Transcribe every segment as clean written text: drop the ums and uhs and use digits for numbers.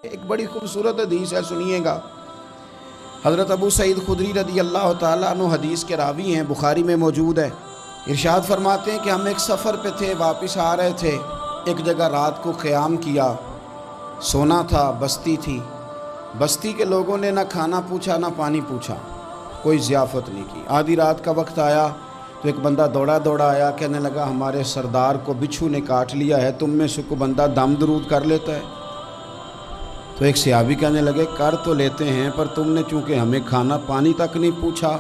ایک بڑی خوبصورت حدیث ہے، سنیے گا۔ حضرت ابو سعید خدری رضی اللہ تعالیٰ عنہ حدیث کے راوی ہیں، بخاری میں موجود ہے۔ ارشاد فرماتے ہیں کہ ہم ایک سفر پہ تھے، واپس آ رہے تھے، ایک جگہ رات کو قیام کیا، سونا تھا، بستی تھی۔ بستی کے لوگوں نے نہ کھانا پوچھا نہ پانی پوچھا، کوئی ضیافت نہیں کی۔ آدھی رات کا وقت آیا تو ایک بندہ دوڑا آیا، کہنے لگا ہمارے سردار کو بچھو نے کاٹ لیا ہے، تم میں سے کوئی بندہ دم درود کر لیتا ہے؟ تو ایک صحابی کہنے لگے کر تو لیتے ہیں، پر تم نے چونکہ ہمیں کھانا پانی تک نہیں پوچھا،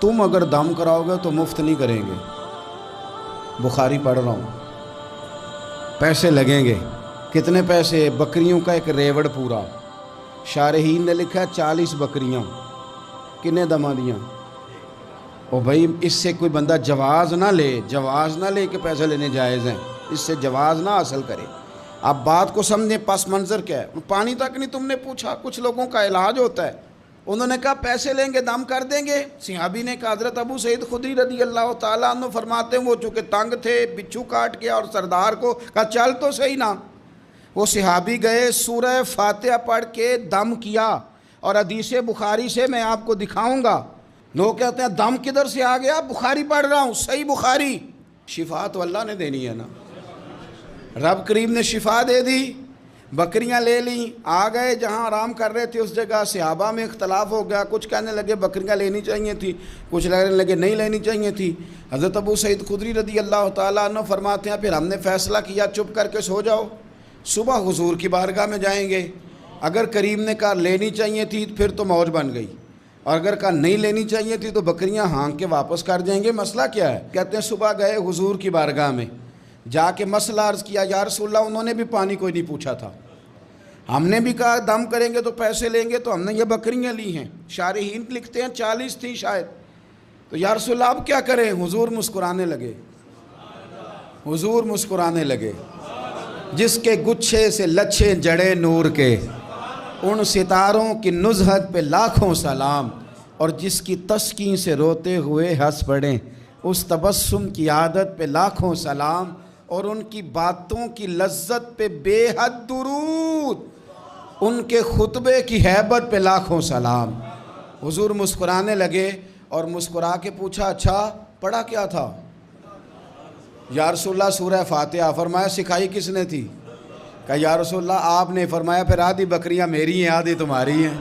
تم اگر دم کراؤ گے تو مفت نہیں کریں گے۔ بخاری پڑھ رہا ہوں، پیسے لگیں گے۔ کتنے پیسے؟ بکریوں کا ایک ریوڑ پورا۔ شارحین نے لکھا 40 بکریاں۔ کنے دما دیاں؟ او بھائی، اس سے کوئی بندہ جواز نہ لے کہ پیسے لینے جائز ہیں، اس سے جواز نہ حاصل کرے۔ آپ بات کو سمجھیں، پس منظر کیا ہے؟ پانی تک نہیں تم نے پوچھا۔ کچھ لوگوں کا علاج ہوتا ہے، انہوں نے کہا پیسے لیں گے، دم کر دیں گے۔ صحابی نے کہا، حضرت ابو سعید خدری رضی اللہ تعالیٰ عنہ فرماتے ہیں وہ چونکہ تنگ تھے، بچھو کاٹ گیا، اور سردار کو کہا چل تو صحیح نا۔ وہ صحابی گئے، سورہ فاتحہ پڑھ کے دم کیا، اور حدیث بخاری سے میں آپ کو دکھاؤں گا۔ لوگ کہتے ہیں دم کدھر سے آ گیا؟ بخاری پڑھ رہا ہوں، صحیح بخاری۔ شفا تو اللہ نے دینی ہے نا، رب کریم نے شفا دے دی۔ بکریاں لے لیں، آ گئے جہاں آرام کر رہے تھے اس جگہ۔ صحابہ میں اختلاف ہو گیا، کچھ کہنے لگے بکریاں لینی چاہیے تھی، کچھ کہنے لگے نہیں لینی چاہیے تھی۔ حضرت ابو سعید خدری رضی اللہ تعالیٰ عنہ فرماتے ہیں پھر ہم نے فیصلہ کیا چپ کر کے سو جاؤ، صبح حضور کی بارگاہ میں جائیں گے۔ اگر کریم نے کہا لینی چاہیے تھی پھر تو موج بن گئی، اور اگر کہا نہیں لینی چاہیے تھی تو بکریاں ہانک کے واپس کر جائیں گے۔ مسئلہ کیا ہے؟ کہتے ہیں صبح گئے حضور کی بارگاہ میں، جا کے مسئلہ عرض کیا، یا رسول اللہ انہوں نے بھی پانی کوئی نہیں پوچھا تھا، ہم نے بھی کہا دم کریں گے تو پیسے لیں گے، تو ہم نے یہ بکریاں لی ہیں۔ شارحین لکھتے ہیں 40 تھیں شاید۔ تو یا رسول اللہ اب کیا کریں؟ حضور مسکرانے لگے۔ جس کے گچھے سے لچھے جڑے نور کے، ان ستاروں کی نزہت پہ لاکھوں سلام، اور جس کی تسکین سے روتے ہوئے ہنس پڑیں، اس تبسم کی عادت پہ لاکھوں سلام، اور ان کی باتوں کی لذت پہ بے حد درود، ان کے خطبے کی ہیبت پہ لاکھوں سلام۔ حضور مسکرانے لگے، اور مسکرا کے پوچھا اچھا پڑھا کیا تھا؟ یا رسول اللہ سورہ فاتحہ۔ فرمایا سکھائی کس نے تھی؟ کہا یا رسول اللہ آپ نے۔ فرمایا پھر آدھی بکریاں میری ہیں آدھی تمہاری ہیں۔